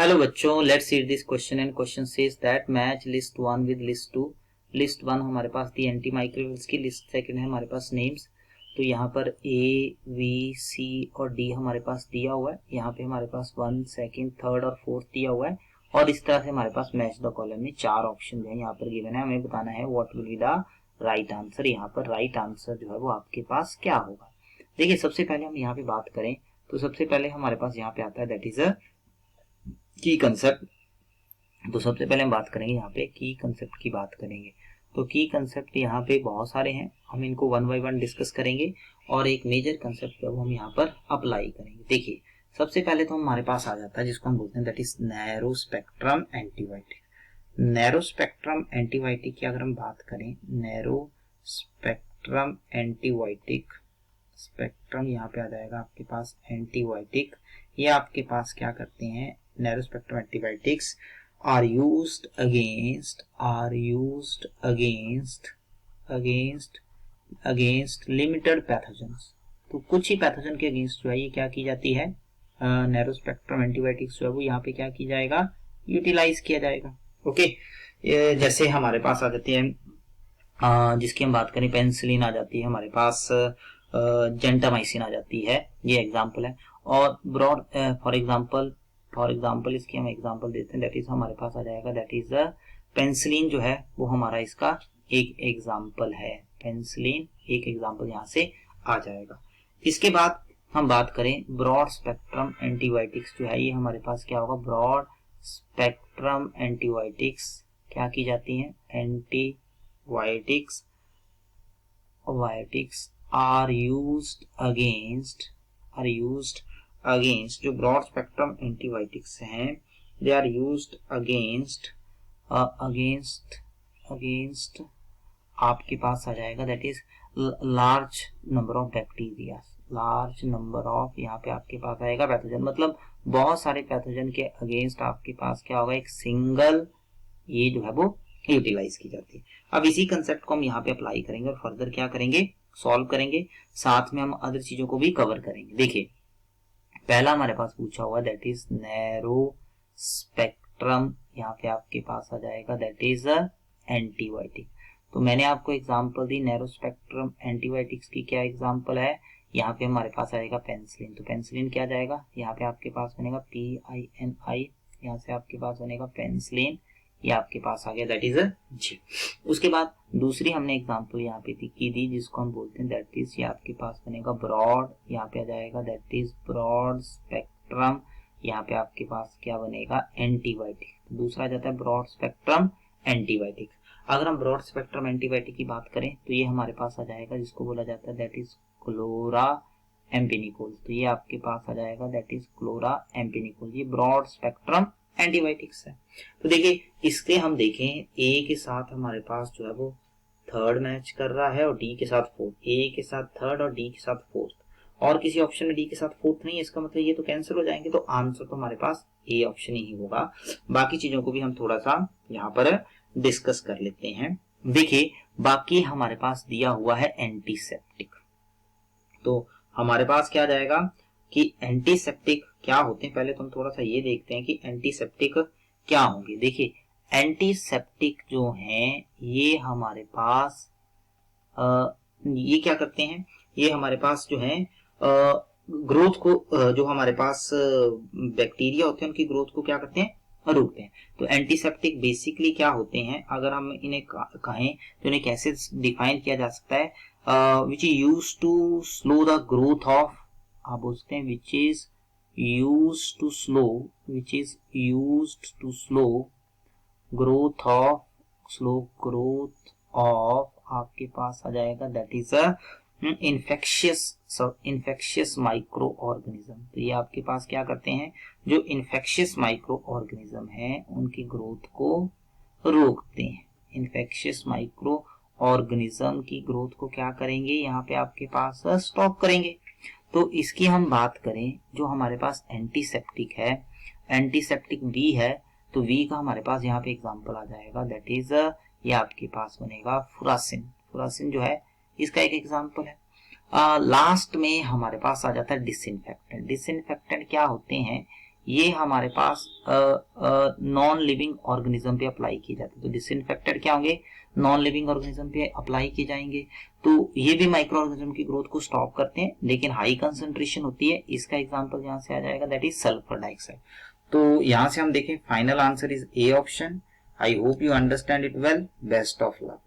Hello बच्चों, let's read this question and question says that match list 1 with list 2। List 1 हमारे पास दी anti microwaves की, list second है हमारे पास names. तो यहाँ पर ए बी सी और डी हमारे पास दिया हुआ है। यहाँ पे हमारे पास 1 सेकंड थर्ड और फोर्थ दिया हुआ है और इस तरह से हमारे पास मैच द कॉलम में 4 ऑप्शन है यहाँ पर गिवन है। हमें बताना है what will be the right answer. यहाँ पर राइट आंसर जो है वो आपके पास क्या होगा। देखिए, सबसे पहले हम यहाँ पे बात करें तो सबसे पहले हमारे पास यहाँ पे आता है दैट इज अ की कंसेप्ट। तो सबसे पहले हम बात करेंगे यहाँ पे की कंसेप्ट की बात करेंगे। तो की कंसेप्ट यहाँ पे बहुत सारे हैं, हम इनको वन बाय वन डिस्कस करेंगे और एक मेजर कंसेप्ट जो हम यहाँ पर अप्लाई करेंगे। देखिए, सबसे पहले तो हमारे पास आ जाता है जिसको हम बोलते हैं that is narrow spectrum antibiotic. Narrow spectrum antibiotic की अगर हम बात करें, नैरो स्पेक्ट्रम एंटीबायोटिक, स्पेक्ट्रम यहाँ पे आ जाएगा आपके पास एंटीबायोटिक। ये आपके पास क्या करते हैं, narrow spectrum antibiotics are used against limited pathogens। तो कुछ ही पैथोजन के अगेंस्ट जो है ये क्या की जाती है, नैरो स्पेक्ट्रम एंटीबायोटिक्स जो है वो यहाँ पे क्या की जाएगा, यूटिलाइज किया जाएगा। ओके, जैसे हमारे पास आ जाती है जिसकी हम बात करें, पेनिसिलिन आ जाती है हमारे पास, जेंटामाइसिन आ जाती है, ये एग्जाम्पल है। और ब्रॉड फॉर एग्जाम्पल इसकी हम एग्जाम्पल देते हैं, दैट इज हमारे पास आ जाएगा दैट इज पेनिसिलिन जो है वो हमारा इसका एक एग्जाम्पल है। पेनिसिलिन एक एग्जाम्पल यहाँ से आ जाएगा। इसके बाद हम बात करें ब्रॉड स्पेक्ट्रम एंटीबायोटिक्स जो है, ये हमारे पास क्या होगा, ब्रॉड स्पेक्ट्रम एंटीबायोटिक्स क्या की जाती है, एंटीबायोटिक्स आर यूज्ड अगेंस्ट जो ब्रॉड स्पेक्ट्रम एंटीबायोटिक्स हैं, दे आर यूज्ड अगेंस्ट आपके पास आ जाएगा that is large number of bacteria, large number of यहाँ पे आपके पास आएगा पैथोजन, मतलब बहुत सारे पैथोजन के अगेंस्ट आपके पास क्या होगा, एक सिंगल ये जो है वो यूटिलाइज की जाती है। अब इसी कंसेप्ट को हम यहाँ पे अप्लाई करेंगे और फर्दर क्या करेंगे, सॉल्व करेंगे, साथ में हम अदर चीजों को भी कवर करेंगे। देखिए, पहला हमारे पास पूछा हुआ दैट इज नैरो स्पेक्ट्रम, यहाँ पे आपके पास आ जाएगा दैट इज एंटीबायोटिक। तो मैंने आपको एग्जांपल दी नैरो स्पेक्ट्रम एंटीबायोटिक्स की, क्या एग्जांपल है, यहाँ पे हमारे पास आएगा पेनिसिलिन। तो पेनिसिलिन क्या जाएगा, यहाँ पे आपके पास बनेगा PINI, यहाँ से आपके पास बनेगा पेनिसिलिन, ये आपके पास आ गया दैट इज जी। उसके बाद दूसरी हमने एग्जांपल यहाँ पे की दी जिसको हम बोलते हैं दैट इज, ये आपके पास बनेगा ब्रॉड, यहाँ पे आ जाएगा दैट इज ब्रॉड स्पेक्ट्रम, यहाँ पे आपके पास क्या बनेगा, एंटीबायोटिक। दूसरा आ जाता है ब्रॉड स्पेक्ट्रम एंटीबायोटिक। अगर हम ब्रॉड स्पेक्ट्रम एंटीबायोटिक की बात करें तो ये हमारे पास आ जाएगा जिसको बोला जाता है दैट इज क्लोरा एम्पिनिकोल। तो ये आपके पास आ जाएगा दैट इज क्लोरा एम्पिनिकोल, ये ब्रॉड स्पेक्ट्रम एंटीबायोटिक्स है। तो देखिए, इसके हम देखें, ए के साथ हमारे पास जो है वो थर्ड मैच कर रहा है और डी के साथ फोर्थ, ए के साथ थर्ड और डी के साथ फोर्थ, और किसी ऑप्शन में डी के साथ फोर्थ नहीं है, इसका मतलब ये तो कैंसिल हो जाएंगे। तो आंसर तो हमारे पास ए ऑप्शन ही होगा। बाकी चीजों को भी हम थोड़ा सा यहाँ पर डिस्कस कर लेते हैं। देखिए, बाकी हमारे पास दिया हुआ है एंटीसेप्टिक। तो हमारे पास क्या जाएगा कि एंटीसेप्टिक क्या होते हैं, पहले तो हम थोड़ा सा ये देखते हैं कि एंटीसेप्टिक क्या होंगे। देखिए, एंटीसेप्टिक जो हैं ये हमारे पास ये क्या करते हैं, ये हमारे पास जो है ग्रोथ को जो हमारे पास बैक्टीरिया होते हैं उनकी ग्रोथ को क्या करते हैं, रोकते हैं। तो एंटीसेप्टिक बेसिकली क्या होते हैं, अगर हम इन्हें कहें तो इन्हें कैसे डिफाइन किया जा सकता है, which is used to slow the growth of, आप बोलते हैं which is used to slow growth of आपके पास आ जाएगा that is infectious microorganism. तो ये आपके पास क्या करते हैं, जो इन्फेक्शियस माइक्रो ऑर्गेनिज्म है उनकी ग्रोथ को रोकते हैं। इन्फेक्शियस माइक्रो ऑर्गेनिज्म की ग्रोथ को क्या करेंगे, यहाँ पे आपके पास स्टॉप करेंगे। तो इसकी हम बात करें, जो हमारे पास एंटीसेप्टिक है, एंटीसेप्टिक बी है, तो वी का हमारे पास यहाँ पे एग्जांपल आ जाएगा दैट इज ये आपके पास बनेगा फुरासिन। फुरासिन जो है इसका एक एग्जांपल है। लास्ट में हमारे पास आ जाता है डिसइंफेक्टेंट। डिसइंफेक्टेंट क्या होते हैं, ये हमारे पास नॉन लिविंग ऑर्गेनिज्म पे अप्लाई किए जाते हैं। तो डिसइंफेक्टेंट क्या होंगे, नॉन लिविंग ऑर्गेनिज्म पे अप्लाई किए जाएंगे। तो ये भी माइक्रो ऑर्गेनिज्म की ग्रोथ को स्टॉप करते हैं, लेकिन हाई कंसंट्रेशन होती है। इसका एग्जांपल यहाँ से आ जाएगा, दैट इज सल्फर डाइऑक्साइड। तो यहाँ से हम देखें final answer is A option. I hope you understand it well. Best of luck.